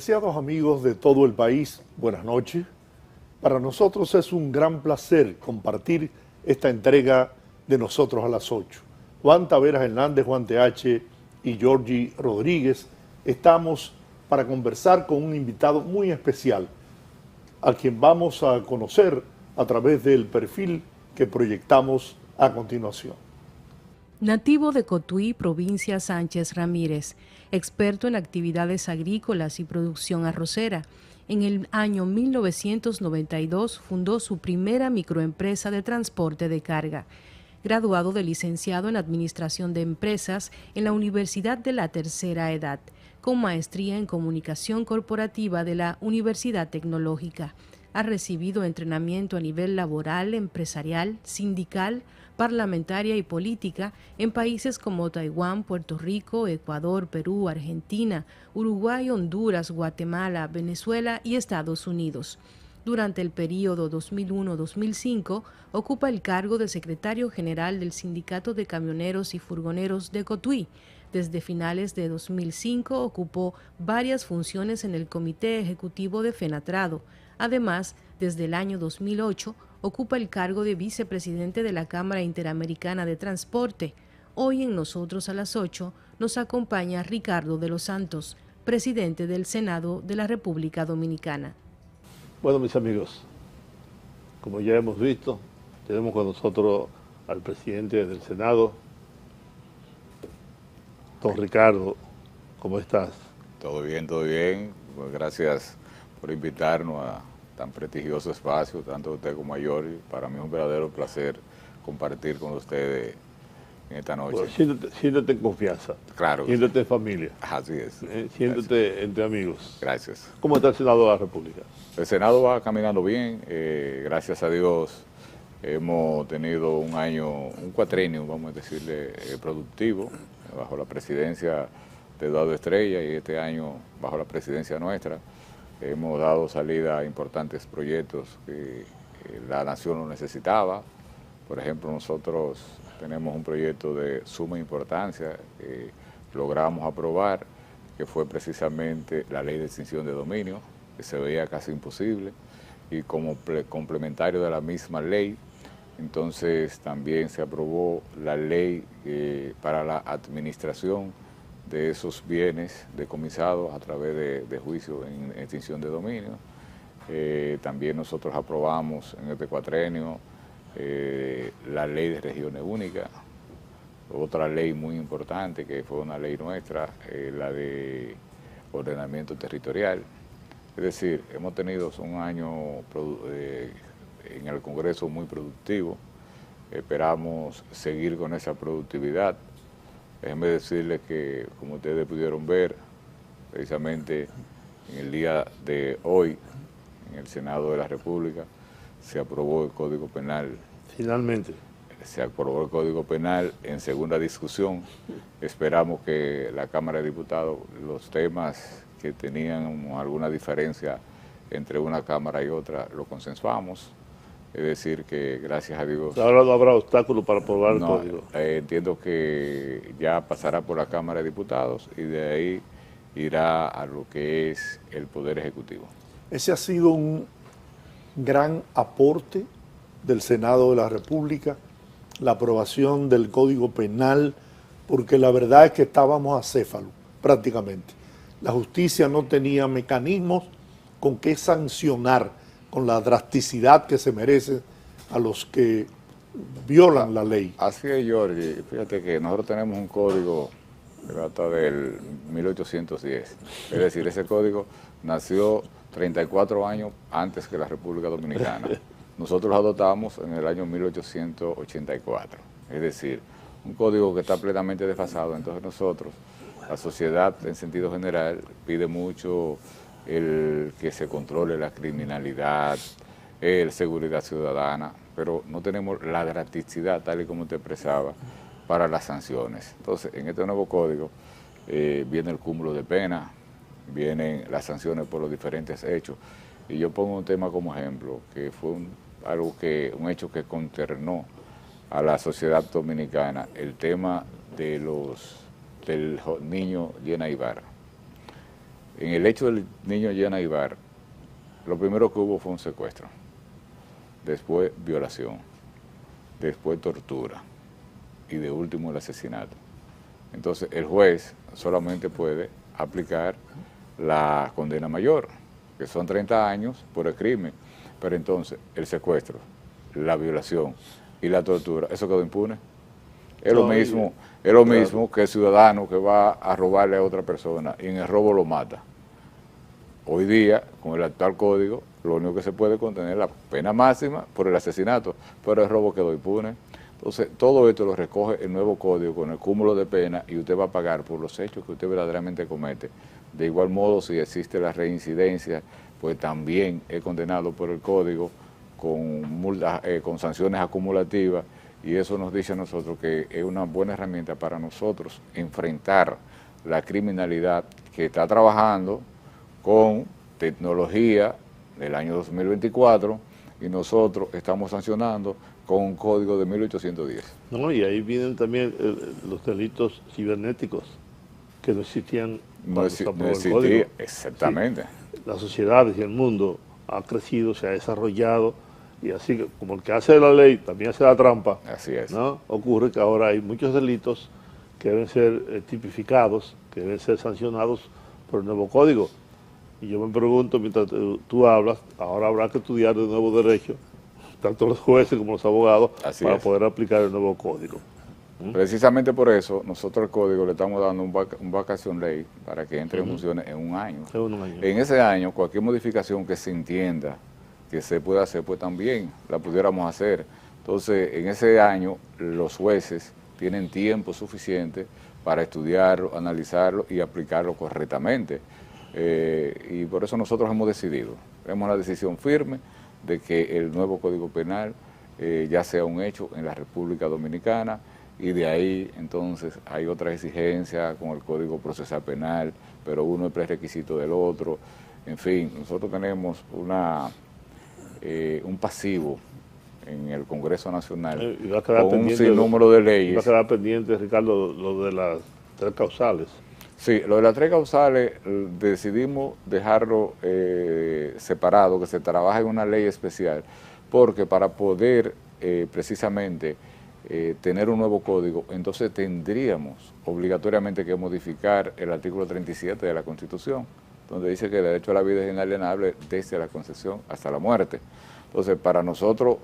Apreciados amigos de todo el país, buenas noches. Para nosotros es un gran placer compartir esta entrega de Nosotros a las 8. Juan Taveras Hernández, Juan TH y Georgie Rodríguez estamos para conversar con un invitado muy especial, a quien vamos a conocer a través del perfil que proyectamos a continuación. Nativo de Cotuí, provincia Sánchez Ramírez, experto en actividades agrícolas y producción arrocera. En el año 1992 fundó su primera microempresa de transporte de carga. Graduado de licenciado en Administración de Empresas en la Universidad de la Tercera Edad, con maestría en Comunicación Corporativa de la Universidad Tecnológica. Ha recibido entrenamiento a nivel laboral, empresarial, sindical, parlamentaria y política en países como Taiwán, Puerto Rico, Ecuador, Perú, Argentina, Uruguay, Honduras, Guatemala, Venezuela y Estados Unidos. Durante el período 2001-2005, ocupa el cargo de secretario general del Sindicato de Camioneros y Furgoneros de Cotuí. Desde finales de 2005 ocupó varias funciones en el Comité Ejecutivo de FENATRADO. Además, desde el año 2008, ocupa el cargo de vicepresidente de la Cámara Interamericana de Transporte. Hoy en Nosotros a las 8 nos acompaña Ricardo de los Santos, presidente del Senado de la República Dominicana. Bueno, mis amigos, como ya hemos visto, tenemos con nosotros al presidente del Senado, don Ricardo. ¿Cómo estás? Todo bien, todo bien. Pues gracias por invitarnos a tan prestigioso espacio, tanto usted como a Georgie. Para mí es un verdadero placer compartir con ustedes en esta noche. Bueno, siéntate en confianza. Claro. Siéntate en familia. Así es. Siéntate Gracias. entre amigos. Gracias. ¿Cómo está el Senado de la República? El Senado va caminando bien. Gracias a Dios hemos tenido un año, un cuatrenio, vamos a decirle, productivo, bajo la presidencia de Eduardo Estrella, y este año bajo la presidencia nuestra. Hemos dado salida a importantes proyectos que la nación lo necesitaba. Por ejemplo, nosotros tenemos un proyecto de suma importancia que logramos aprobar, que fue precisamente la ley de extinción de dominio, que se veía casi imposible, y como complementario de la misma ley, entonces también se aprobó la ley para la administración de esos bienes decomisados a través de juicio en extinción de dominio. También nosotros aprobamos en este cuatrenio la ley de regiones únicas, otra ley muy importante que fue una ley nuestra, la de ordenamiento territorial. Es decir, hemos tenido un año en el Congreso muy productivo. Esperamos seguir con esa productividad. Déjenme decirles que, como ustedes pudieron ver, precisamente en el día de hoy, en el Senado de la República, se aprobó el Código Penal. Finalmente. Se aprobó el Código Penal en segunda discusión. Esperamos que la Cámara de Diputados, los temas que tenían alguna diferencia entre una Cámara y otra, lo consensuamos. Es decir, que gracias a Dios... Ahora no habrá obstáculo para aprobar el código. Entiendo que ya pasará por la Cámara de Diputados y de ahí irá a lo que es el Poder Ejecutivo. Ese ha sido un gran aporte del Senado de la República, la aprobación del Código Penal, porque la verdad es que estábamos acéfalos prácticamente. La justicia no tenía mecanismos con que sancionar con la drasticidad que se merece a los que violan la ley. Así es, Georgie. Fíjate que nosotros tenemos un código que data del 1810. Es decir, ese código nació 34 años antes que la República Dominicana. Nosotros lo adoptamos en el año 1884. Es decir, un código que está plenamente desfasado. Entonces nosotros, la sociedad en sentido general, pide mucho el que se controle la criminalidad, la seguridad ciudadana, pero no tenemos la drasticidad, tal y como te expresaba, para las sanciones. Entonces, en este nuevo código viene el cúmulo de penas, vienen las sanciones por los diferentes hechos. Y yo pongo un tema como ejemplo, que fue un hecho que consternó a la sociedad dominicana, el tema del niño Llena Ibarra. En el hecho del niño Yana Ibar, lo primero que hubo fue un secuestro, después violación, después tortura y de último el asesinato. Entonces el juez solamente puede aplicar la condena mayor, que son 30 años por el crimen, pero entonces el secuestro, la violación y la tortura, eso quedó impune. Es lo mismo que el ciudadano que va a robarle a otra persona y en el robo lo mata. Hoy día, con el actual código, lo único que se puede contener es la pena máxima por el asesinato, pero el robo quedó impune. Entonces, todo esto lo recoge el nuevo código con el cúmulo de pena y usted va a pagar por los hechos que usted verdaderamente comete. De igual modo, si existe la reincidencia, pues también es condenado por el código con sanciones acumulativas, y eso nos dice a nosotros que es una buena herramienta para nosotros enfrentar la criminalidad que está trabajando con tecnología del año 2024 y nosotros estamos sancionando con un código de 1810. No, y ahí vienen también los delitos cibernéticos que no existían No existía, exactamente. Sí, las sociedades y el mundo ha crecido, se ha desarrollado, y así como el que hace la ley también hace la trampa. Así es. ¿No? Ocurre que ahora hay muchos delitos que deben ser tipificados, que deben ser sancionados por el nuevo código. Y yo me pregunto, mientras tú hablas, ahora habrá que estudiar de nuevo derecho, tanto los jueces como los abogados, para poder aplicar el nuevo código. Precisamente por eso, nosotros al código le estamos dando un vacation ley para que entre en funciones en un año. En ese año, cualquier modificación que se entienda que se pueda hacer, pues también la pudiéramos hacer. Entonces, en ese año, los jueces tienen tiempo suficiente para estudiarlo, analizarlo y aplicarlo correctamente. Y por eso nosotros hemos decidido, tenemos la decisión firme de que el nuevo Código Penal ya sea un hecho en la República Dominicana, y de ahí entonces hay otras exigencias con el Código Procesal Penal, pero uno es prerequisito del otro. En fin, nosotros tenemos un pasivo en el Congreso Nacional con un sinnúmero de leyes. Va a quedar pendiente, Ricardo, lo de las 3 causales. Sí, lo de las 3 causales decidimos dejarlo separado, que se trabaje en una ley especial, porque para poder precisamente tener un nuevo código, entonces tendríamos obligatoriamente que modificar el artículo 37 de la Constitución, donde dice que el derecho a la vida es inalienable desde la concepción hasta la muerte. Entonces, para nosotros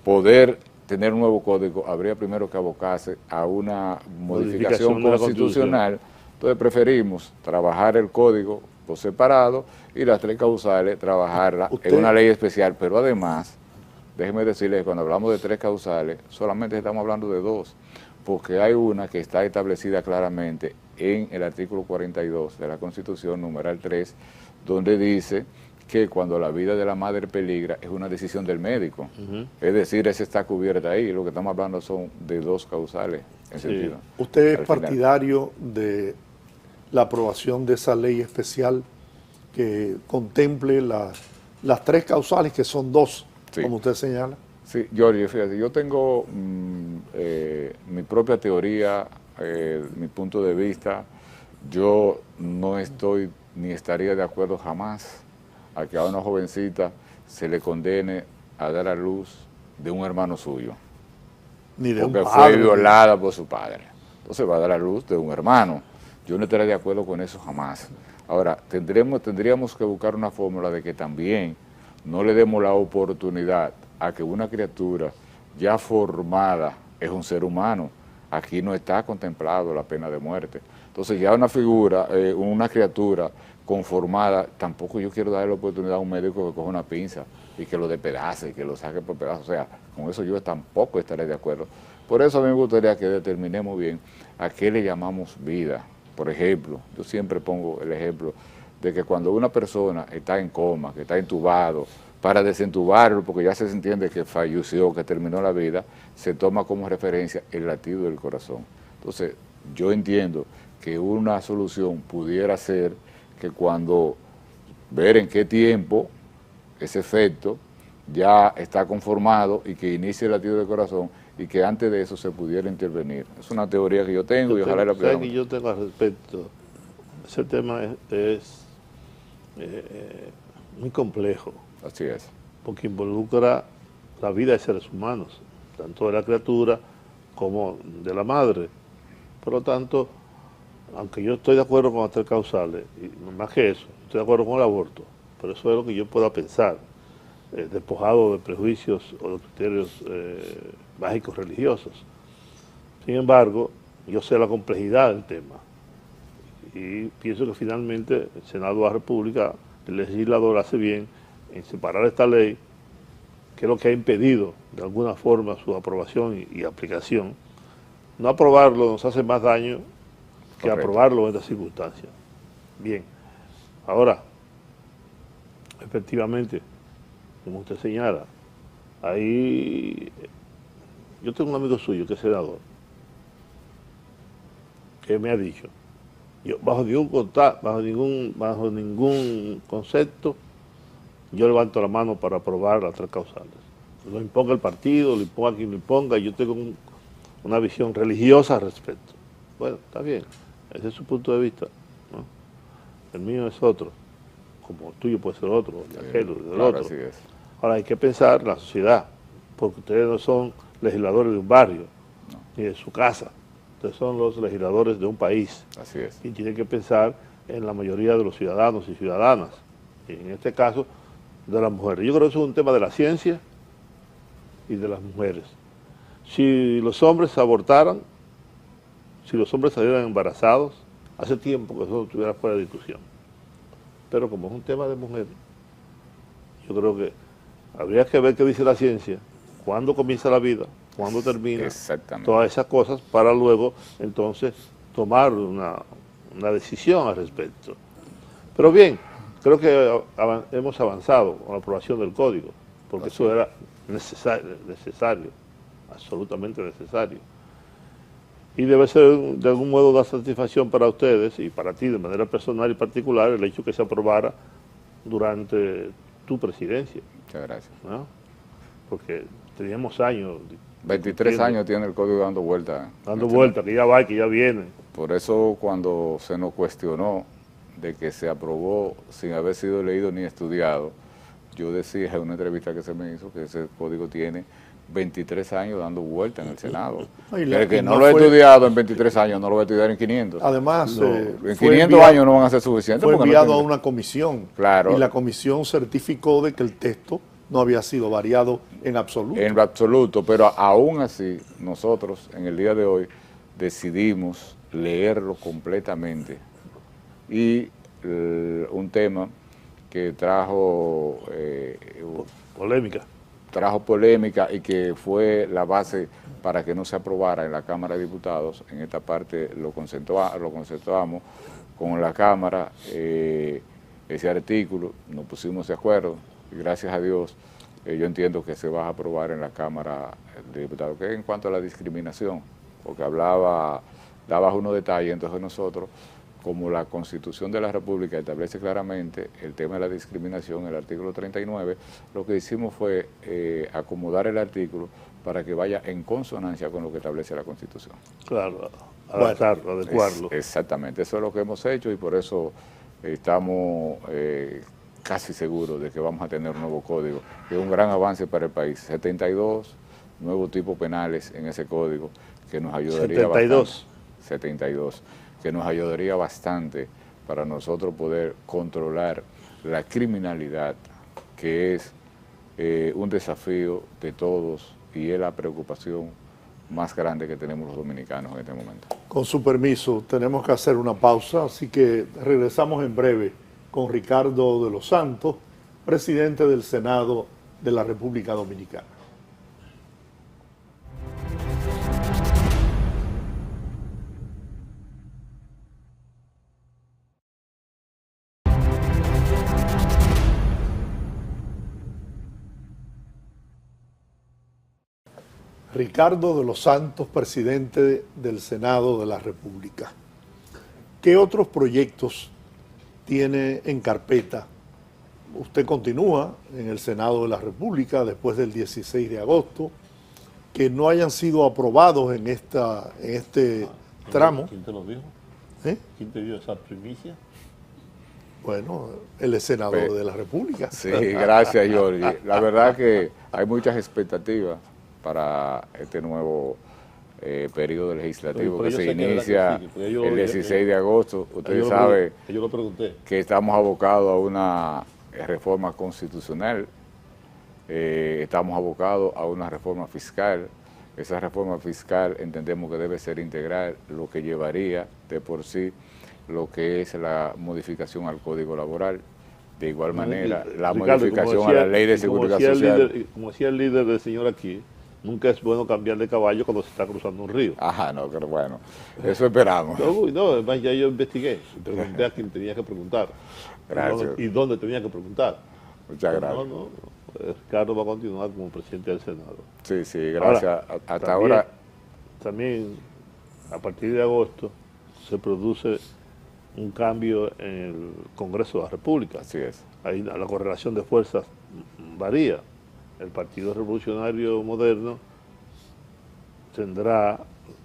poder tener un nuevo código, habría primero que abocarse a una modificación constitucional. Entonces preferimos trabajar el código por separado y las 3 causales trabajarlas en una ley especial, pero además, déjeme decirles que cuando hablamos de 3 causales, solamente estamos hablando de 2, porque hay una que está establecida claramente en el artículo 42 de la Constitución, numeral 3, donde dice que cuando la vida de la madre peligra es una decisión del médico. Es decir, esa está cubierta ahí. Lo que estamos hablando son de 2 causales en sentido. ¿Usted es partidario de la aprobación de esa ley especial que contemple las 3 causales, que son 2, como usted señala? Sí, Giorgio, fíjate, yo tengo mi propia teoría, mi punto de vista. Yo no estoy ni estaría de acuerdo jamás a que a una jovencita se le condene a dar a luz de un hermano suyo. Ni de un padre. Porque fue violada por su padre. Entonces va a dar a luz de un hermano. Yo no estaría de acuerdo con eso jamás. Ahora, tendríamos que buscar una fórmula de que también no le demos la oportunidad a que una criatura ya formada es un ser humano. Aquí no está contemplado la pena de muerte. Entonces ya una figura, una criatura conformada, tampoco yo quiero darle la oportunidad a un médico que coja una pinza y que lo despedace y que lo saque por pedazos. O sea, con eso yo tampoco estaré de acuerdo. Por eso a mí me gustaría que determinemos bien a qué le llamamos vida. Por ejemplo, yo siempre pongo el ejemplo de que cuando una persona está en coma, que está entubado, para desentubarlo, porque ya se entiende que falleció, que terminó la vida, se toma como referencia el latido del corazón. Entonces, yo entiendo que una solución pudiera ser que cuando ver en qué tiempo ese efecto ya está conformado y que inicie el latido del corazón y que antes de eso se pudiera intervenir. Es una teoría que yo tengo y ojalá la pudiéramos. Que yo tengo al respecto. Ese tema es muy complejo, Así es. porque involucra la vida de seres humanos, tanto de la criatura como de la madre. Por lo tanto, aunque yo estoy de acuerdo con las 3 causales, y no más que eso, estoy de acuerdo con el aborto, pero eso es lo que yo pueda pensar, despojado de prejuicios o de criterios mágicos religiosos. Sin embargo, yo sé la complejidad del tema y pienso que finalmente el Senado de la República, el legislador hace bien en separar esta ley, que es lo que ha impedido de alguna forma su aprobación y aplicación. No aprobarlo nos hace más daño que Correcto. aprobarlo en estas circunstancias. Bien, ahora, efectivamente, como usted señala, ahí yo tengo un amigo suyo que es senador, que me ha dicho, yo bajo ningún concepto, yo levanto la mano para aprobar las 3 causales. Lo imponga el partido, lo imponga quien lo imponga, y yo tengo una visión religiosa al respecto. Bueno, está bien, ese es su punto de vista, ¿no? El mío es otro, como el tuyo puede ser otro, de aquel, del Claro, otro. así es. Ahora hay que pensar en la sociedad, porque ustedes no son legisladores de un barrio, ni de su casa, ustedes son los legisladores de un país. Así es. Y tienen que pensar en la mayoría de los ciudadanos y ciudadanas, y en este caso de las mujeres. Yo creo que eso es un tema de la ciencia y de las mujeres. Si los hombres abortaran, si los hombres salieran embarazados, hace tiempo que eso no estuviera fuera de discusión. Pero como es un tema de mujeres, yo creo que habría que ver qué dice la ciencia, cuándo comienza la vida, cuándo termina, Exactamente. todas esas cosas, para luego entonces tomar una decisión al respecto. Pero bien, creo que hemos avanzado con la aprobación del código, porque eso era necesario, absolutamente necesario. Y debe ser de algún modo una satisfacción para ustedes y para ti de manera personal y particular el hecho que se aprobara durante tu presidencia, Muchas gracias. ¿no? Porque teníamos años 23 discutiendo, años tiene el código dando vuelta. dando vueltas, que ya va y que ya viene. Por eso cuando se nos cuestionó de que se aprobó sin haber sido leído ni estudiado, yo decía en una entrevista que se me hizo que ese código tiene 23 años dando vuelta en el Senado. El que no lo ha estudiado en 23 años no lo va a estudiar en 500. Además, En fue 500 enviado- años no van a ser suficientes. Fue porque no enviado tiene- a una comisión, Claro. y la comisión certificó de que el texto no había sido variado en absoluto. En lo absoluto, pero aún así nosotros en el día de hoy decidimos leerlo completamente. Y un tema que trajo polémica y que fue la base para que no se aprobara en la Cámara de Diputados. En esta parte lo consensuamos con la Cámara, ese artículo, nos pusimos de acuerdo y gracias a Dios yo entiendo que se va a aprobar en la Cámara de Diputados, que es en cuanto a la discriminación, porque dabas unos detalles. Entonces nosotros, como la Constitución de la República establece claramente el tema de la discriminación, el artículo 39, lo que hicimos fue acomodar el artículo para que vaya en consonancia con lo que establece la Constitución. Claro, adaptarlo, adecuarlo. Exactamente, eso es lo que hemos hecho y por eso estamos casi seguros de que vamos a tener un nuevo código, que es un gran avance para el país. 72 nuevos tipos penales en ese código que nos ayudaría 72. bastante. 72, que nos ayudaría bastante para nosotros poder controlar la criminalidad, que es un desafío de todos y es la preocupación más grande que tenemos los dominicanos en este momento. Con su permiso, tenemos que hacer una pausa, así que regresamos en breve con Ricardo de los Santos, presidente del Senado de la República Dominicana. Ricardo de los Santos, presidente del Senado de la República. ¿Qué otros proyectos tiene en carpeta? Usted continúa en el Senado de la República después del 16 de agosto, que no hayan sido aprobados en este tramo. ¿Quién te lo dijo? ¿Eh? ¿Quién te dio esa primicia? Bueno, él es senador de la República. Sí, gracias, Jorge. La verdad que hay muchas expectativas para este nuevo periodo legislativo que se inicia el 16 de agosto. Ustedes saben que estamos abocados a una reforma constitucional, estamos abocados a una reforma fiscal. Esa reforma fiscal entendemos que debe ser integral, lo que llevaría de por sí lo que es la modificación al Código Laboral. De igual manera, la modificación a la Ley de Seguridad Social. Como decía el líder del señor aquí, nunca es bueno cambiar de caballo cuando se está cruzando un río. Ajá, no, pero bueno, eso esperamos. No, además ya yo investigué, pregunté a quien tenía que preguntar. Gracias. Y dónde tenía que preguntar. Muchas gracias. Ricardo va a continuar como presidente del Senado. Sí, sí, gracias. Hasta ahora. También, a partir de agosto, se produce un cambio en el Congreso de la República. Así es. Ahí la correlación de fuerzas varía. El Partido Revolucionario Moderno tendrá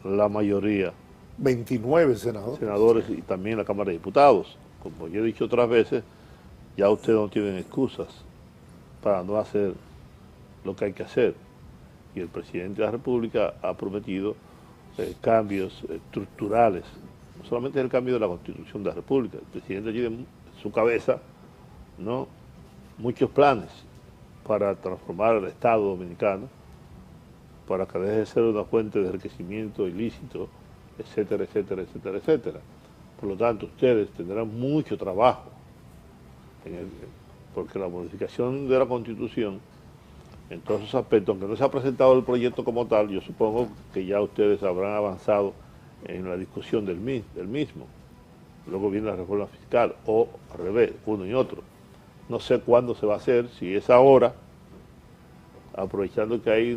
la mayoría. 29 senadores y también la Cámara de Diputados. Como yo he dicho otras veces, ya ustedes no tienen excusas para no hacer lo que hay que hacer. Y el presidente de la República ha prometido cambios estructurales. No solamente es el cambio de la Constitución de la República. El presidente tiene en su cabeza, ¿no?, muchos planes para transformar el Estado dominicano, para que deje de ser una fuente de enriquecimiento ilícito, etcétera, etcétera, etcétera, etcétera. Por lo tanto, ustedes tendrán mucho trabajo, porque la modificación de la Constitución, en todos esos aspectos, aunque no se ha presentado el proyecto como tal, yo supongo que ya ustedes habrán avanzado en la discusión del mismo. Luego viene la reforma fiscal, o al revés, uno y otro. No sé cuándo se va a hacer, si es ahora, aprovechando que hay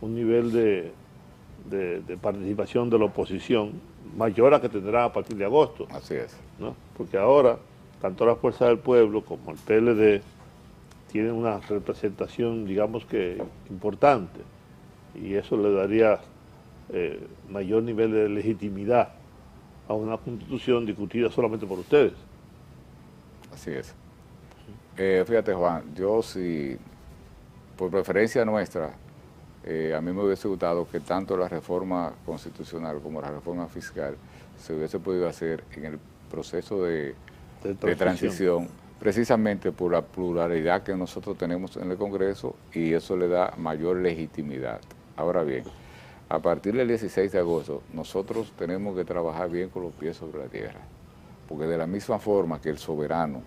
un nivel de participación de la oposición mayor a que tendrá a partir de agosto. Así es. ¿No? Porque ahora, tanto la Fuerza del Pueblo como el PLD tienen una representación, digamos que importante, y eso le daría mayor nivel de legitimidad a una constitución discutida solamente por ustedes. Así es. Fíjate, Juan, yo sí, por preferencia nuestra, a mí me hubiese gustado que tanto la reforma constitucional como la reforma fiscal se hubiese podido hacer en el proceso de transición, precisamente por la pluralidad que nosotros tenemos en el Congreso, y eso le da mayor legitimidad. Ahora bien, a partir del 16 de agosto, nosotros tenemos que trabajar bien con los pies sobre la tierra, porque de la misma forma que el soberano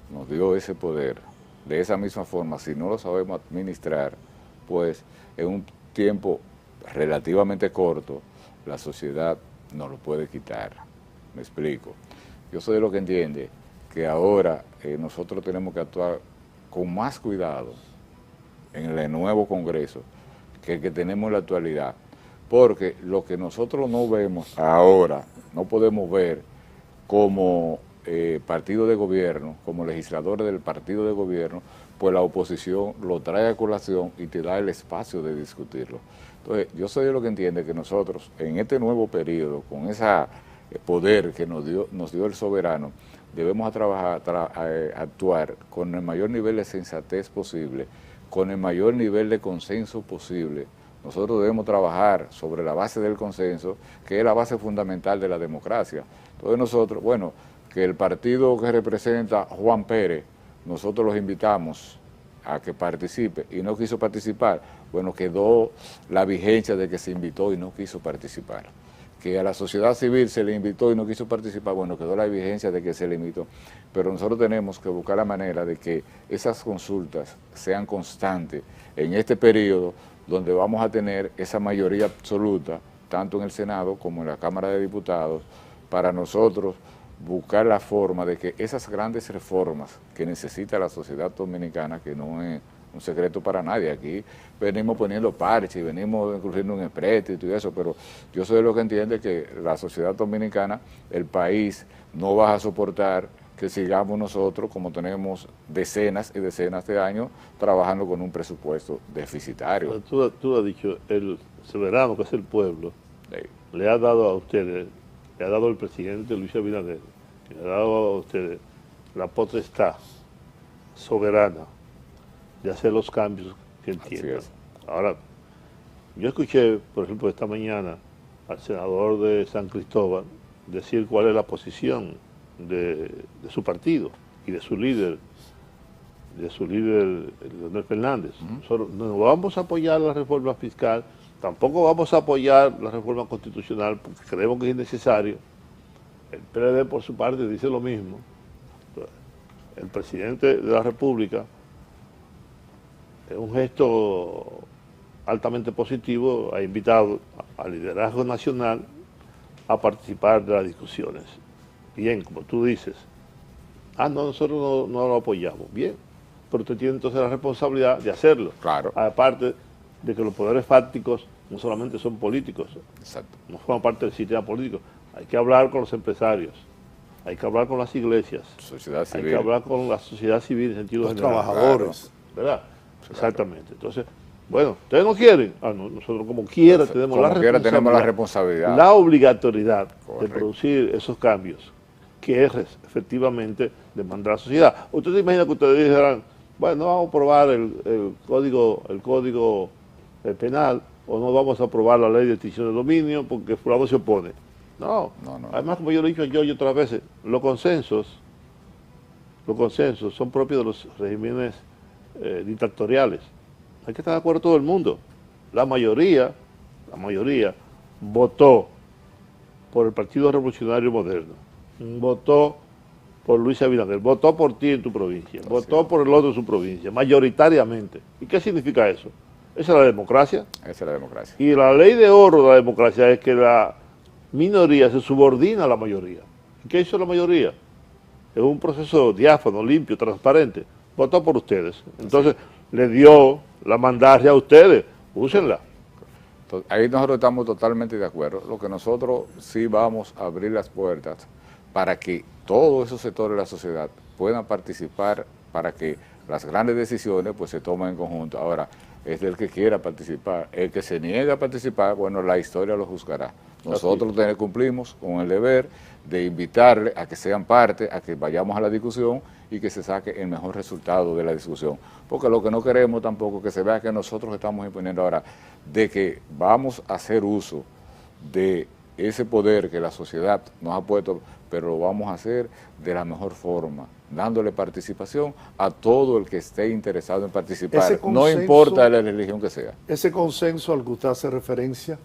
nos dio ese poder, de esa misma forma, si no lo sabemos administrar, pues en un tiempo relativamente corto, la sociedad nos lo puede quitar. Me explico. Yo soy de lo que entiende que ahora nosotros tenemos que actuar con más cuidado en el nuevo Congreso que el que tenemos en la actualidad, porque lo que nosotros no vemos ahora, no podemos ver como partido de gobierno, como legisladores del partido de gobierno, pues la oposición lo trae a colación y te da el espacio de discutirlo. Entonces, yo soy de lo que entiende que nosotros, en este nuevo periodo, con ese poder que nos dio el soberano, debemos actuar con el mayor nivel de sensatez posible, con el mayor nivel de consenso posible. Nosotros debemos trabajar sobre la base del consenso, que es la base fundamental de la democracia. Entonces nosotros, bueno, que el partido que representa Juan Pérez, nosotros los invitamos a que participe y no quiso participar, bueno, quedó la vigencia de que se invitó y no quiso participar. Que a la sociedad civil se le invitó y no quiso participar, bueno, quedó la vigencia de que se le invitó. Pero nosotros tenemos que buscar la manera de que esas consultas sean constantes en este periodo, donde vamos a tener esa mayoría absoluta, tanto en el Senado como en la Cámara de Diputados, para nosotros buscar la forma de que esas grandes reformas que necesita la sociedad dominicana, que no es un secreto para nadie, aquí venimos poniendo parches y venimos incluyendo un empréstito y eso, pero yo soy de lo que entiende que la sociedad dominicana, el país, no va a soportar que sigamos nosotros, como tenemos decenas y decenas de años, trabajando con un presupuesto deficitario. Tú has dicho, el soberano, que es el pueblo, Sí. le ha dado a ustedes, le ha dado el presidente Luis Abinader, le ha dado a ustedes la potestad soberana de hacer los cambios que entiendan. Ahora, yo escuché, por ejemplo, esta mañana al senador de San Cristóbal decir cuál es la posición de su partido y de su líder, Leonel Fernández. Nosotros no vamos a apoyar la reforma fiscal, tampoco vamos a apoyar la reforma constitucional porque creemos que es innecesario. El PLD, por su parte, dice lo mismo. El presidente de la República, es un gesto altamente positivo, ha invitado al liderazgo nacional a participar de las discusiones. Bien, como tú dices, no, nosotros no lo apoyamos. Bien, pero usted tiene entonces la responsabilidad de hacerlo. Claro. Aparte de que los poderes fácticos no solamente son políticos, Exacto. no forman parte del sistema político. Hay que hablar con los empresarios, hay que hablar con las iglesias, Sociedad civil. hay que hablar con la sociedad civil en sentido Los general. trabajadores. ¿Verdad? Exactamente. Entonces, bueno, ustedes no quieren. Nosotros como quiera tenemos Tenemos la responsabilidad. la obligatoriedad de Correcto. producir esos cambios que es efectivamente demanda la sociedad. Ustedes se imaginan que ustedes dijeran, bueno, no vamos a aprobar el código penal o no vamos a aprobar la ley de extinción de dominio porque fulano se opone. No. Además, como yo lo he dicho yo y otras veces, los consensos son propios de los regímenes dictatoriales. Hay que estar de acuerdo todo el mundo. La mayoría votó por el Partido Revolucionario Moderno, votó por Luis Abinader, votó por ti en tu provincia, votó por el otro en su provincia, mayoritariamente. ¿Y qué significa eso? Esa es la democracia. Esa es la democracia. Y la ley de oro de la democracia es que la minoría se subordina a la mayoría. ¿Y qué hizo la mayoría? Es un proceso diáfano, limpio, transparente. Votó por ustedes. Entonces, le dio la mandaria a ustedes. Úsenla. Entonces, ahí nosotros estamos totalmente de acuerdo. Lo que nosotros sí vamos a abrir las puertas para que todos esos sectores de la sociedad puedan participar, para que las grandes decisiones pues se tomen en conjunto. Ahora, es el que quiera participar. El que se niega a participar, bueno, la historia lo juzgará. Nosotros cumplimos con el deber de invitarle a que sean parte, a que vayamos a la discusión y que se saque el mejor resultado de la discusión. Porque lo que no queremos tampoco es que se vea que nosotros estamos imponiendo ahora de que vamos a hacer uso de ese poder que la sociedad nos ha puesto, pero lo vamos a hacer de la mejor forma, dándole participación a todo el que esté interesado en participar, no importa la religión que sea. Ese consenso al que usted hace referencia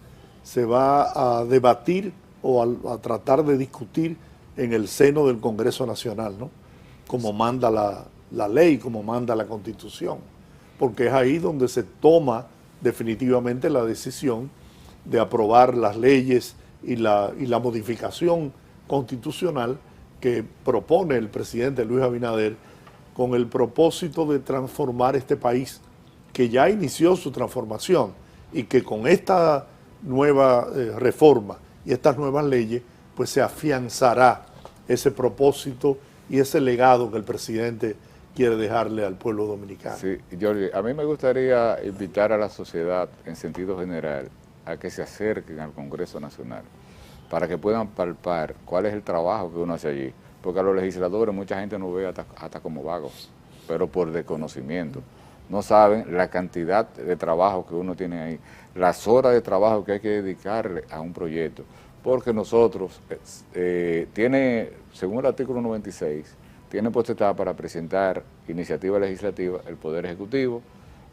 se va a debatir o a tratar de discutir en el seno del Congreso Nacional, ¿no? Como manda la ley, como manda la Constitución, porque es ahí donde se toma definitivamente la decisión de aprobar las leyes y la modificación constitucional que propone el presidente Luis Abinader con el propósito de transformar este país, que ya inició su transformación y que con esta nueva reforma y estas nuevas leyes, pues se afianzará ese propósito y ese legado que el presidente quiere dejarle al pueblo dominicano. Sí, Jorge, a mí me gustaría invitar a la sociedad en sentido general a que se acerquen al Congreso Nacional para que puedan palpar cuál es el trabajo que uno hace allí. Porque a los legisladores mucha gente nos ve hasta como vagos, pero por desconocimiento. No saben la cantidad de trabajo que uno tiene ahí, las horas de trabajo que hay que dedicarle a un proyecto. Porque nosotros, según el artículo 96, tiene potestad para presentar iniciativas legislativas el Poder Ejecutivo,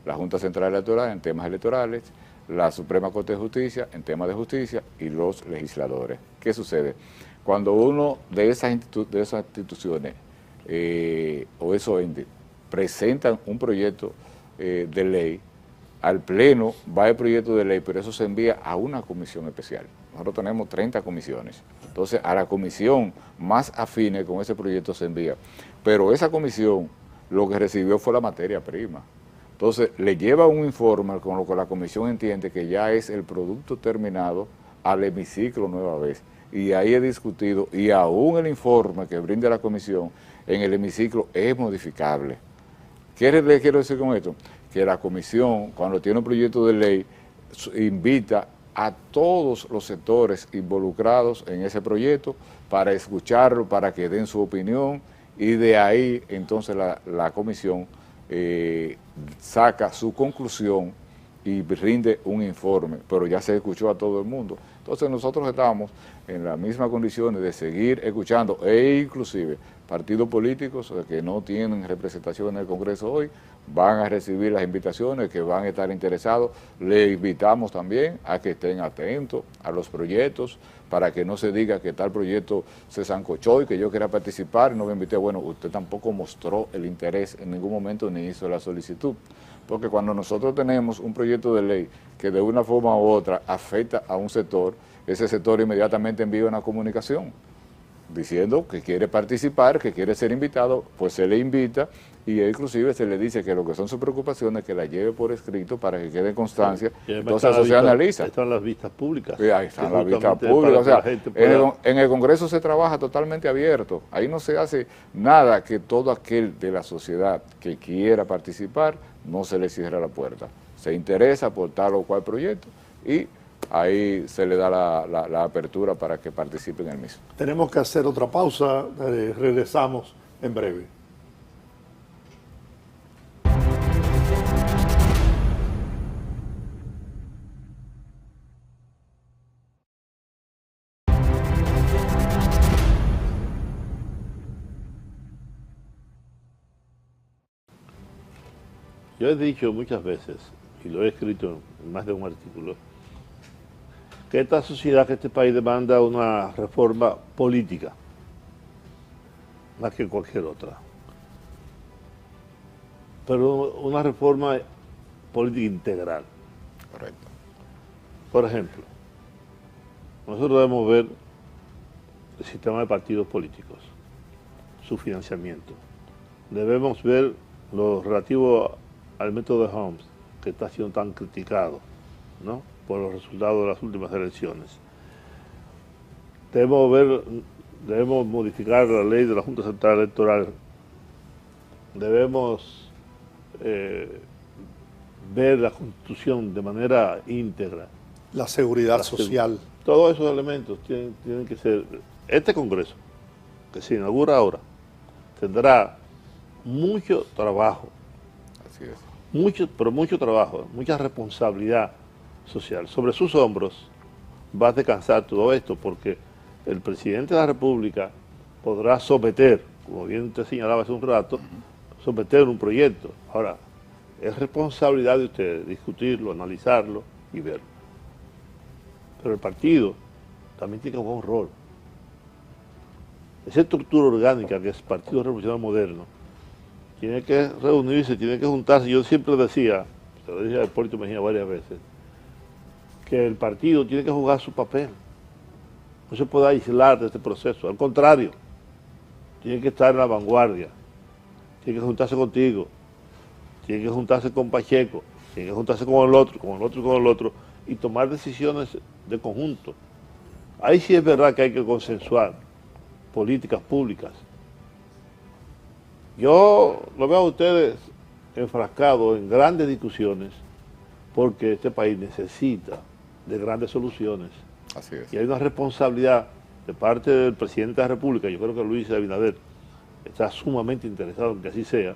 la Junta Central Electoral en temas electorales, la Suprema Corte de Justicia en temas de justicia y los legisladores. ¿Qué sucede? Cuando uno de esas instituciones o esos entes presentan un proyecto de ley, al Pleno va el proyecto de ley, pero eso se envía a una comisión especial. Nosotros tenemos 30 comisiones. Entonces, a la comisión más afine con ese proyecto se envía. Pero esa comisión lo que recibió fue la materia prima. Entonces, le lleva un informe con lo que la comisión entiende que ya es el producto terminado al hemiciclo nueva vez. Y ahí es discutido, y aún el informe que brinda la comisión en el hemiciclo es modificable. ¿Qué le quiero decir con esto? Que la comisión, cuando tiene un proyecto de ley, invita a todos los sectores involucrados en ese proyecto para escucharlo, para que den su opinión y de ahí entonces la comisión saca su conclusión y rinde un informe, pero ya se escuchó a todo el mundo. Entonces nosotros estamos en las mismas condiciones de seguir escuchando, e inclusive partidos políticos que no tienen representación en el Congreso hoy, van a recibir las invitaciones, que van a estar interesados. Le invitamos también a que estén atentos a los proyectos, para que no se diga que tal proyecto se zancochó y que yo quería participar y no me invité. Bueno, usted tampoco mostró el interés en ningún momento ni hizo la solicitud. Porque cuando nosotros tenemos un proyecto de ley que de una forma u otra afecta a un sector, ese sector inmediatamente envía una comunicación diciendo que quiere participar, que quiere ser invitado, pues se le invita y inclusive se le dice que lo que son sus preocupaciones que las lleve por escrito para que quede constancia. Entonces eso se analiza. Ahí están las vistas públicas. Sí, ahí están las vistas públicas. O sea, en el Congreso se trabaja totalmente abierto. Ahí no se hace nada que todo aquel de la sociedad que quiera participar no se le cierra la puerta. Se interesa por tal o cual proyecto y ahí se le da la apertura para que participe en el mismo. Tenemos que hacer otra pausa, regresamos en breve. Yo he dicho muchas veces, y lo he escrito en más de un artículo, que esta sociedad, que este país demanda una reforma política, más que cualquier otra. Pero una reforma política integral. Correcto. Por ejemplo, nosotros debemos ver el sistema de partidos políticos, su financiamiento. Debemos ver lo relativo al método de Homs, que está siendo tan criticado, ¿no?, por los resultados de las últimas elecciones. Debemos modificar la ley de la Junta Central Electoral. Debemos ver la Constitución de manera íntegra. La seguridad social. Todos esos elementos tienen que ser. Este Congreso, que se inaugura ahora, tendrá mucho trabajo. Así es. Mucho trabajo, mucha responsabilidad social. Sobre sus hombros va a descansar todo esto, porque el presidente de la República podrá someter, como bien usted señalaba hace un rato, someter un proyecto. Ahora, es responsabilidad de ustedes discutirlo, analizarlo y verlo. Pero el partido también tiene que jugar un rol. Esa estructura orgánica que es Partido Revolucionario Moderno tiene que reunirse, tiene que juntarse. Yo siempre decía, se lo dije a Hipólito Mejía varias veces, que el partido tiene que jugar su papel. No se puede aislar de este proceso. Al contrario, tiene que estar en la vanguardia. Tiene que juntarse contigo. Tiene que juntarse con Pacheco. Tiene que juntarse con el otro, con el otro, con el otro. Y tomar decisiones de conjunto. Ahí sí es verdad que hay que consensuar políticas públicas. Yo lo veo a ustedes enfrascados en grandes discusiones porque este país necesita de grandes soluciones. Así es. Y hay una responsabilidad de parte del presidente de la República. Yo creo que Luis Abinader está sumamente interesado en que así sea,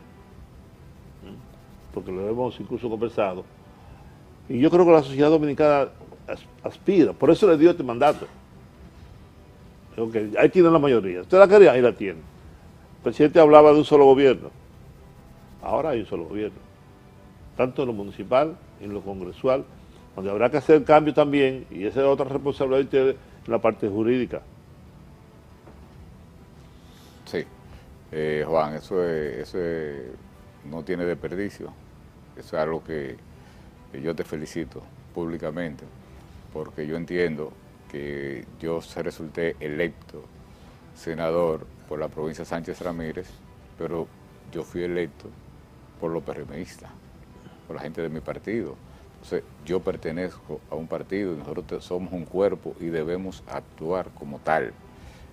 porque lo hemos incluso conversado. Y yo creo que la sociedad dominicana aspira, por eso le dio este mandato. Okay, ahí tiene la mayoría. Usted la quería, ahí la tiene. El presidente hablaba de un solo gobierno. Ahora hay un solo gobierno. Tanto en lo municipal, en lo congresual, donde habrá que hacer cambio también, y esa es otra responsabilidad de ustedes en la parte jurídica. Sí. Juan, eso no tiene desperdicio. Eso es algo que yo te felicito públicamente, porque yo entiendo que yo resulté electo senador por la provincia de Sánchez Ramírez, pero yo fui electo por los PRMistas, por la gente de mi partido. Entonces, yo pertenezco a un partido y nosotros somos un cuerpo y debemos actuar como tal.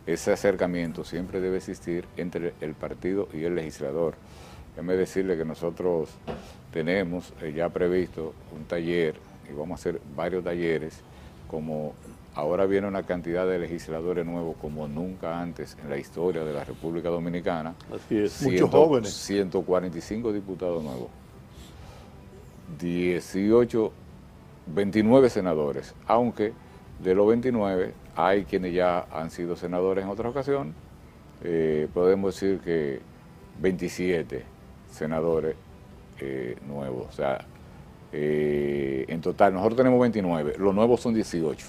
Ese acercamiento siempre debe existir entre el partido y el legislador. Déjame decirle que nosotros tenemos ya previsto un taller, y vamos a hacer varios talleres, como ahora viene una cantidad de legisladores nuevos como nunca antes en la historia de la República Dominicana. Así es, muchos jóvenes. 145 diputados nuevos, 29 senadores, aunque de los 29 hay quienes ya han sido senadores en otra ocasión. Podemos decir que 27 senadores nuevos, o sea, en total nosotros tenemos 29, los nuevos son 18.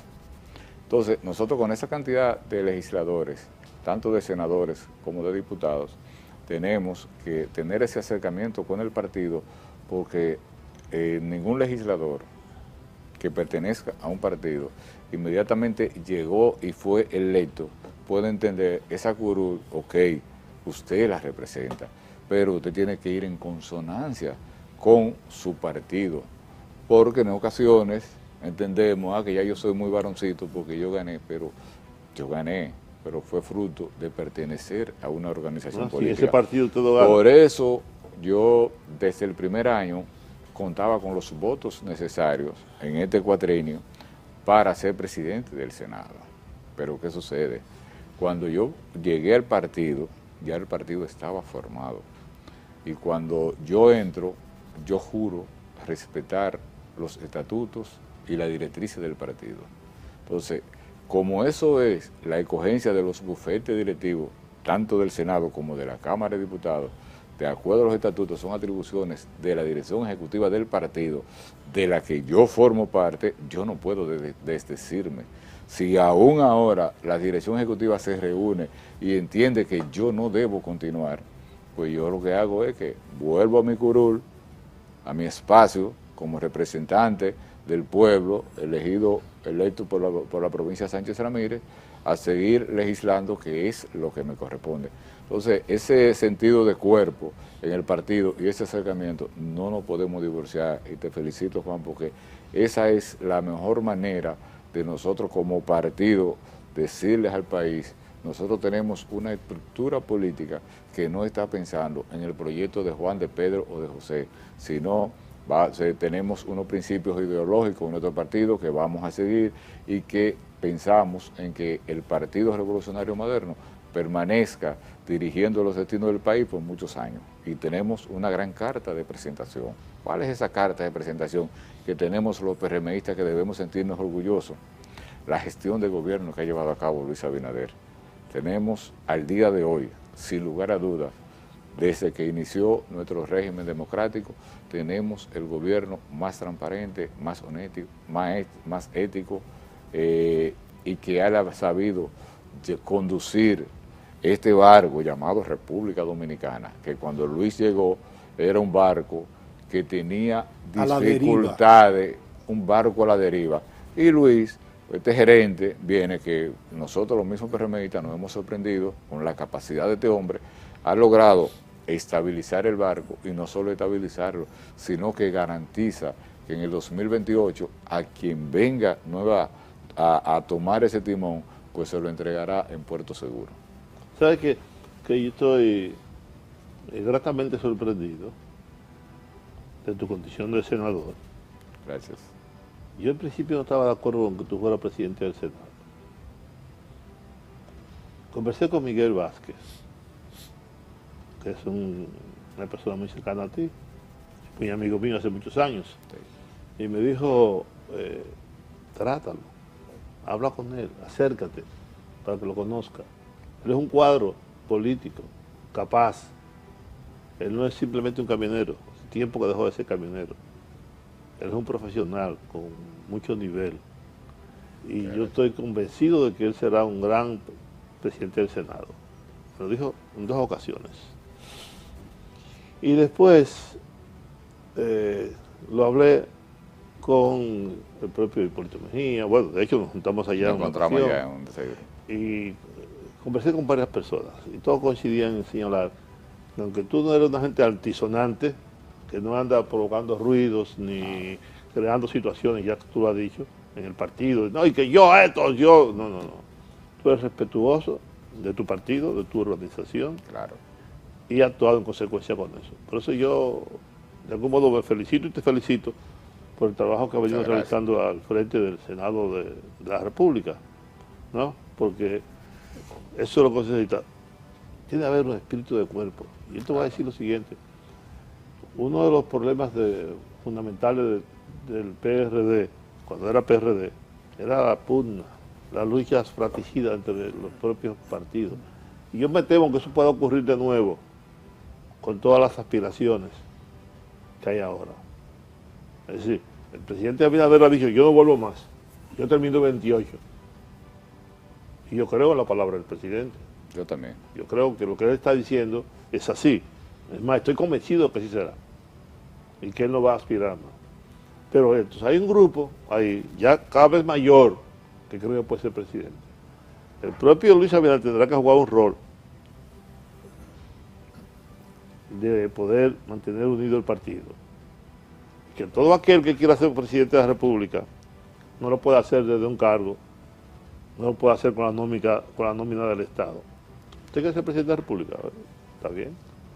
Entonces, nosotros con esa cantidad de legisladores, tanto de senadores como de diputados, tenemos que tener ese acercamiento con el partido, porque ningún legislador que pertenezca a un partido inmediatamente llegó y fue electo puede entender esa curul, ok, usted la representa, pero usted tiene que ir en consonancia con su partido, porque en ocasiones entendemos que ya yo soy muy varoncito porque yo gané, pero fue fruto de pertenecer a una organización política. Sí, ese partido todo gana. Por eso yo desde el primer año contaba con los votos necesarios en este cuatrienio para ser presidente del Senado. Pero ¿qué sucede? Cuando yo llegué al partido, ya el partido estaba formado. Y cuando yo entro, yo juro respetar los estatutos y la directriz del partido. Entonces, como eso es la escogencia de los bufetes directivos, tanto del Senado como de la Cámara de Diputados, de acuerdo a los estatutos, son atribuciones de la dirección ejecutiva del partido, de la que yo formo parte, yo no puedo desdecirme. Si aún ahora la dirección ejecutiva se reúne y entiende que yo no debo continuar, pues yo lo que hago es que vuelvo a mi curul, a mi espacio, como representante del pueblo, electo por la provincia de Sánchez Ramírez, a seguir legislando, que es lo que me corresponde. Entonces, ese sentido de cuerpo en el partido y ese acercamiento no nos podemos divorciar. Y te felicito, Juan, porque esa es la mejor manera de nosotros como partido decirles al país: nosotros tenemos una estructura política que no está pensando en el proyecto de Juan, de Pedro o de José, sino tenemos unos principios ideológicos en nuestro partido que vamos a seguir y que pensamos en que el Partido Revolucionario Moderno permanezca dirigiendo los destinos del país por muchos años. Y tenemos una gran carta de presentación. ¿Cuál es esa carta de presentación que tenemos los PRMistas que debemos sentirnos orgullosos? La gestión de gobierno que ha llevado a cabo Luis Abinader. Tenemos al día de hoy, sin lugar a dudas, desde que inició nuestro régimen democrático, tenemos el gobierno más transparente, más honesto, más ético, y que ha sabido conducir este barco llamado República Dominicana, que cuando Luis llegó era un barco que tenía dificultades, un barco a la deriva. Y Luis, este gerente, viene que nosotros los mismos PRMistas nos hemos sorprendido con la capacidad de este hombre, ha logrado estabilizar el barco, y no solo estabilizarlo, sino que garantiza que en el 2028 a quien venga a tomar ese timón, pues se lo entregará en puerto seguro. ¿Sabes que yo estoy gratamente sorprendido de tu condición de senador? Gracias. Yo en principio no estaba de acuerdo con que tú fueras presidente del Senado. Conversé con Miguel Vázquez, que es una persona muy cercana a ti, muy amigo mío hace muchos años, sí. Y me dijo, trátalo, habla con él, acércate para que lo conozca. Él es un cuadro político, capaz. Él no es simplemente un camionero, hace tiempo que dejó de ser camionero. Él es un profesional con mucho nivel. Y yo estoy convencido de que él será un gran presidente del Senado. Me lo dijo en 2 ocasiones. Y después lo hablé con el propio Hipólito Mejía. Bueno, de hecho nos juntamos allá. Nos encontramos allá en un desayuno. Y conversé con varias personas y todos coincidían en señalar que aunque tú no eres una gente altisonante, que no anda provocando ruidos ni creando situaciones, ya tú lo has dicho, en el partido, no, y que yo, no. Tú eres respetuoso de tu partido, de tu organización. Claro. Y has actuado en consecuencia con eso. Por eso yo, de algún modo, me felicito y te felicito por el trabajo que ha venido realizando al frente del Senado de la República, ¿no? Porque eso es lo que se necesita. Tiene que haber un espíritu de cuerpo. Y esto va a decir lo siguiente. Uno de los problemas fundamentales del PRD, cuando era PRD, era la pugna, las luchas fratricidas entre los propios partidos. Y yo me temo que eso pueda ocurrir de nuevo con todas las aspiraciones que hay ahora. Es decir, el presidente Abinader ha dicho, yo no vuelvo más, yo termino 28. Y yo creo en la palabra del presidente. Yo también. Yo creo que lo que él está diciendo es así. Es más, estoy convencido que así será. Y que él no va a aspirar más. Pero entonces hay un grupo ahí, ya cada vez mayor, que creo que puede ser presidente. El propio Luis Abinader tendrá que jugar un rol de poder mantener unido el partido. Que todo aquel que quiera ser presidente de la República no lo puede hacer desde un cargo, no lo puede hacer con la nómina del Estado. Usted quiere ser presidente de la República, está bien,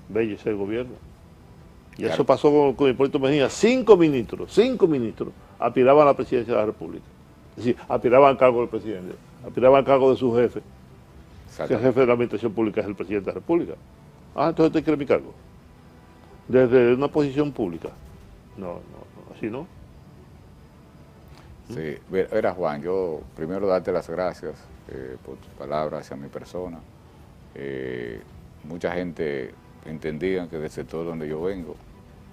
bello es el gobierno. Y claro, eso pasó con Hipólito Mejía. 5 ministros aspiraban a la presidencia de la República. Es decir, aspiraban al cargo del presidente, aspiraban al cargo de su jefe. Que el jefe de la administración pública es el presidente de la República. Ah, entonces usted quiere mi cargo. Desde una posición pública. No, así no. Sí, verá Juan, yo primero darte las gracias por tus palabras hacia mi persona. Mucha gente entendía que del sector donde yo vengo,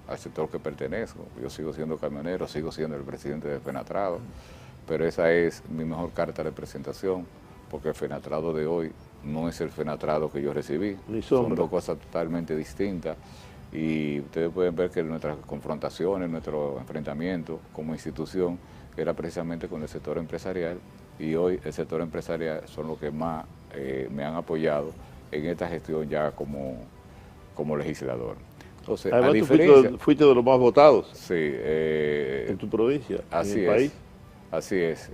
al sector que pertenezco, yo sigo siendo camionero, sigo siendo el presidente de Fenatrado, pero esa es mi mejor carta de presentación, porque el Fenatrado de hoy no es el Fenatrado que yo recibí, son dos cosas totalmente distintas. Y ustedes pueden ver que nuestras confrontaciones, nuestro enfrentamiento como institución era precisamente con el sector empresarial, y hoy el sector empresarial son los que más me han apoyado en esta gestión ya como legislador. Entonces, además, tú fuiste de los más votados. Sí. En tu provincia, así en el país. Así es.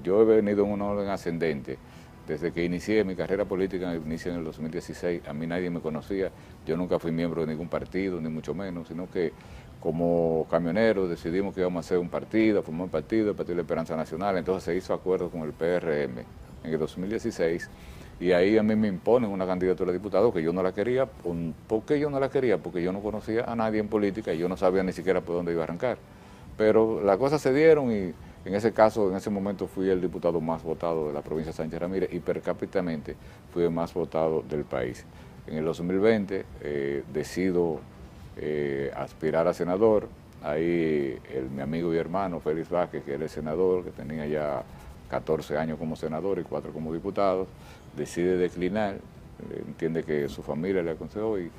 Yo he venido en un orden ascendente. Desde que inicié mi carrera política, inicié en el 2016, a mí nadie me conocía, yo nunca fui miembro de ningún partido, ni mucho menos, sino que como camioneros decidimos que íbamos a hacer un partido, formar un partido, el Partido de la Esperanza Nacional, entonces se hizo acuerdo con el PRM en el 2016, y ahí a mí me imponen una candidatura de diputado que yo no la quería. ¿Por qué yo no la quería? Porque yo no conocía a nadie en política y yo no sabía ni siquiera por dónde iba a arrancar. Pero las cosas se dieron y en ese caso, en ese momento fui el diputado más votado de la provincia de Sánchez Ramírez y per cápitamente fui el más votado del país. En el 2020 decido aspirar a senador. Ahí mi amigo y hermano Félix Vázquez, que era el senador, que tenía ya 14 años como senador y 4 como diputado, decide declinar, entiende que su familia le aconsejó y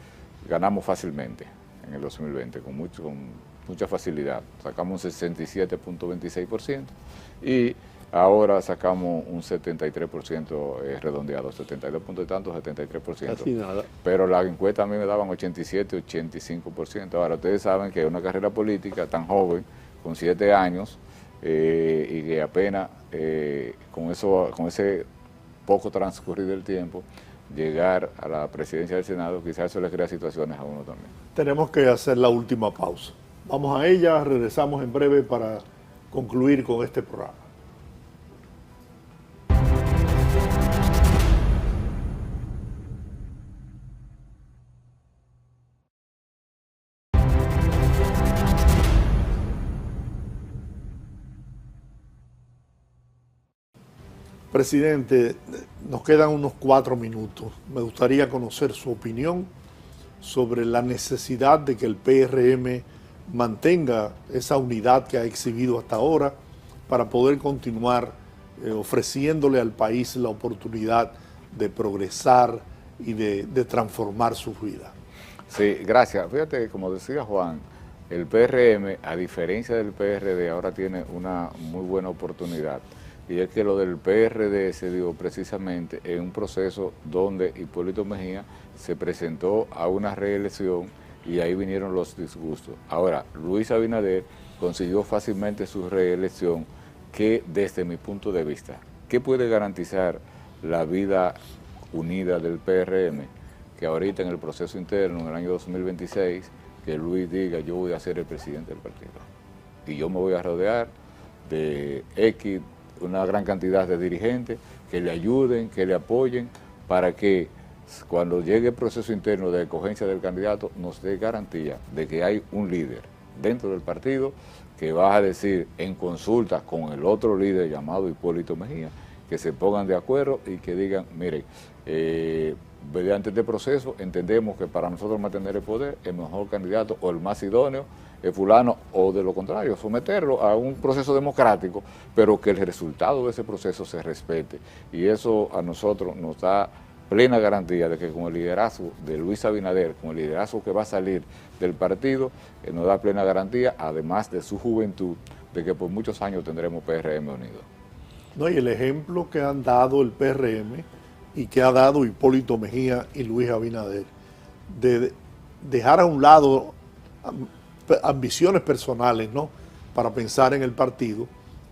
ganamos fácilmente en el 2020, con mucha facilidad. Sacamos un 67.26% y ahora sacamos un 73% redondeado, 72 puntos y tanto, 73%. Casi nada. Pero las encuestas a mí me daban 87, 85%. Ahora ustedes saben que una carrera política tan joven, con 7 años, y que apenas con ese poco transcurrido del tiempo, llegar a la presidencia del Senado, quizás eso le crea situaciones a uno también. Tenemos que hacer la última pausa. Vamos a ella, regresamos en breve para concluir con este programa. Presidente, nos quedan unos 4 minutos. Me gustaría conocer su opinión sobre la necesidad de que el PRM mantenga esa unidad que ha exhibido hasta ahora para poder continuar ofreciéndole al país la oportunidad de progresar y de transformar su vida. Sí, gracias. Fíjate, como decía Juan, el PRM, a diferencia del PRD, ahora tiene una muy buena oportunidad. Y es que lo del PRD se dio precisamente en un proceso donde Hipólito Mejía se presentó a una reelección y ahí vinieron los disgustos. Ahora, Luis Abinader consiguió fácilmente su reelección, que desde mi punto de vista, ¿qué puede garantizar la vida unida del PRM? Que ahorita en el proceso interno, en el año 2026, que Luis diga, yo voy a ser el presidente del partido. y yo me voy a rodear de X, una gran cantidad de dirigentes que le ayuden, que le apoyen, para que cuando llegue el proceso interno de escogencia del candidato nos dé garantía de que hay un líder dentro del partido que va a decir en consulta con el otro líder llamado Hipólito Mejía, que se pongan de acuerdo y que digan, miren, mediante este proceso entendemos que para nosotros mantener el poder, el mejor candidato o el más idóneo es fulano, o de lo contrario, someterlo a un proceso democrático, pero que el resultado de ese proceso se respete. Y eso a nosotros nos da plena garantía de que con el liderazgo de Luis Abinader, con el liderazgo que va a salir del partido, nos da plena garantía, además de su juventud, de que por muchos años tendremos PRM unido. No, y el ejemplo que han dado el PRM y que ha dado Hipólito Mejía y Luis Abinader, de dejar a un lado ambiciones personales, ¿no?, para pensar en el partido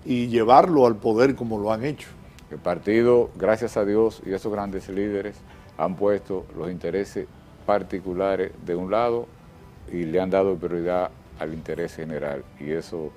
y llevarlo al poder como lo han hecho. El partido, gracias a Dios y esos grandes líderes, han puesto los intereses particulares de un lado y le han dado prioridad al interés general. Y eso,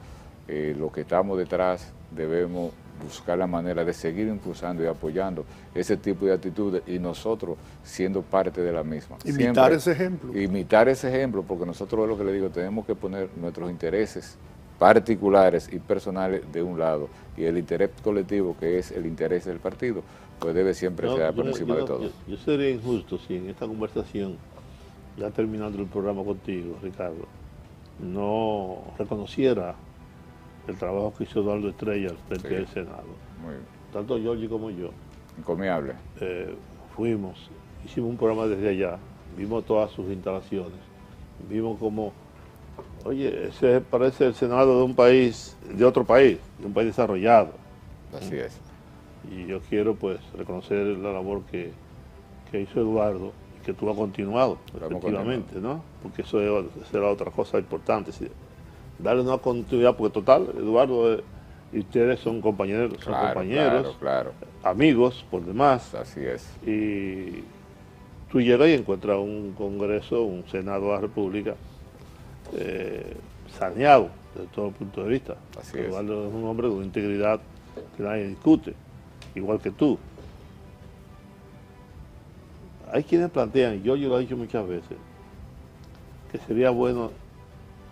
los que estamos detrás, debemos buscar la manera de seguir impulsando y apoyando ese tipo de actitudes y nosotros siendo parte de la misma. Imitar ese ejemplo. Imitar ese ejemplo, porque nosotros, es lo que le digo, tenemos que poner nuestros intereses particulares y personales de un lado y el interés colectivo, que es el interés del partido, pues debe siempre ser por encima de todo. Yo sería injusto si en esta conversación, ya terminando el programa contigo, Ricardo, no reconociera el trabajo que hizo Eduardo Estrella frente al Senado. Muy bien. Tanto Giorgi como yo. Encomiable. Fuimos, hicimos un programa desde allá, vimos todas sus instalaciones, vimos cómo, oye, ese parece el Senado de un país, de otro país, de un país desarrollado. Así es. Y yo quiero pues reconocer la labor que hizo Eduardo y que tú has continuado, efectivamente, ¿no? Porque eso será otra cosa importante. ¿Sí? Darle una continuidad, porque total, Eduardo y ustedes son compañeros, claro. Amigos por demás. Así es. Y tú llegas y encuentras un Congreso, un Senado de la República saneado desde todo punto de vista. Así Eduardo es un hombre de una integridad que nadie discute, igual que tú. Hay quienes plantean, y yo lo he dicho muchas veces, que sería bueno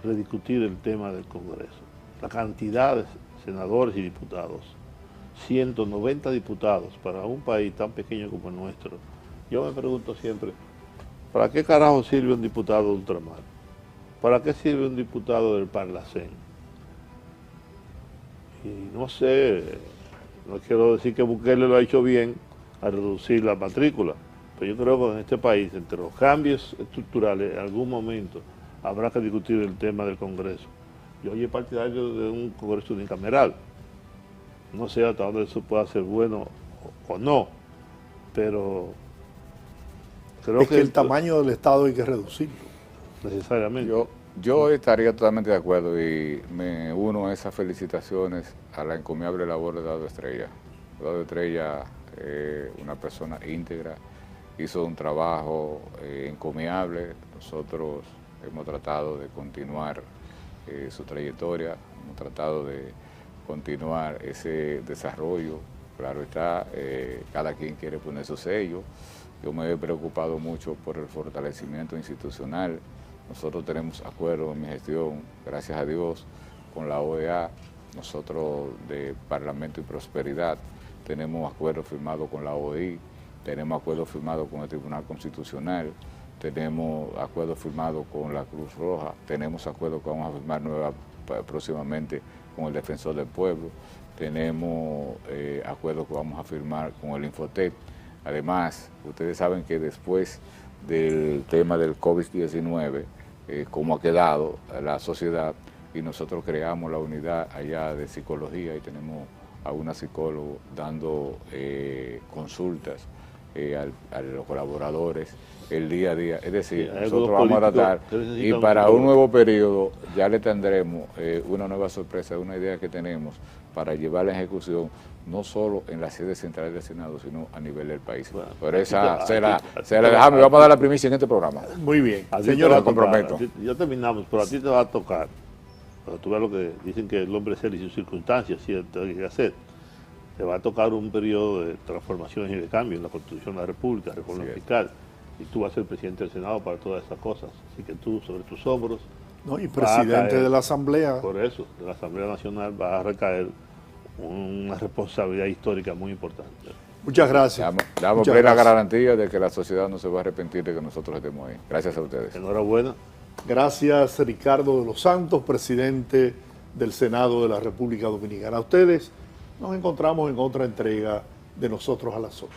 rediscutir el tema del Congreso. La cantidad de senadores y diputados, 190 diputados para un país tan pequeño como el nuestro. Yo me pregunto siempre, ¿para qué carajo sirve un diputado de ultramar? ¿Para qué sirve un diputado del Parlacén? Y no sé, no quiero decir que Bukele lo ha hecho bien a reducir la matrícula, pero yo creo que en este país, entre los cambios estructurales, en algún momento habrá que discutir el tema del Congreso. Yo soy partidario de un Congreso unicameral. No sé hasta dónde eso pueda ser bueno o no, pero creo es que el tamaño del Estado hay que reducirlo. Necesariamente. Yo estaría totalmente de acuerdo y me uno a esas felicitaciones a la encomiable labor de Eduardo Estrella. Eduardo Estrella, una persona íntegra, hizo un trabajo encomiable. Nosotros hemos tratado de continuar su trayectoria, hemos tratado de continuar ese desarrollo. Claro está, cada quien quiere poner su sello. Yo me he preocupado mucho por el fortalecimiento institucional. Nosotros tenemos acuerdos en mi gestión, gracias a Dios, con la OEA. Nosotros de Parlamento y Prosperidad tenemos acuerdos firmados con la OEI, tenemos acuerdos firmados con el Tribunal Constitucional, tenemos acuerdos firmados con la Cruz Roja, tenemos acuerdos que vamos a firmar próximamente con el Defensor del Pueblo, tenemos acuerdos que vamos a firmar con el Infotec. Además, ustedes saben que después del tema del COVID-19, cómo ha quedado la sociedad, y nosotros creamos la unidad allá de psicología y tenemos a una psicóloga dando consultas a los colaboradores el día a día. Es decir, nosotros vamos a tratar, y para un nuevo periodo ya le tendremos una nueva sorpresa, una idea que tenemos para llevar la ejecución no solo en la sede central del Senado, sino a nivel del país. Bueno, pero esa se la dejamos, vamos a dar la primicia en este programa. Muy bien. Señora, comprometo. Ya terminamos, pero a ti te va a tocar Cuando tú ves lo que dicen que el hombre es él y sus circunstancias, sí, tiene que hacer. Te va a tocar un periodo de transformaciones y de cambio en la Constitución de la República, reforma fiscal, y tú vas a ser presidente del Senado para todas esas cosas. Así que tú, sobre tus hombros... No, y presidente de la Asamblea. Por eso, de la Asamblea Nacional va a recaer una responsabilidad histórica muy importante. Muchas gracias. Damos plena garantía de que la sociedad no se va a arrepentir de que nosotros estemos ahí. Gracias a ustedes. Enhorabuena. Gracias, Ricardo de los Santos, presidente del Senado de la República Dominicana. A ustedes nos encontramos en otra entrega de Nosotros a las 8.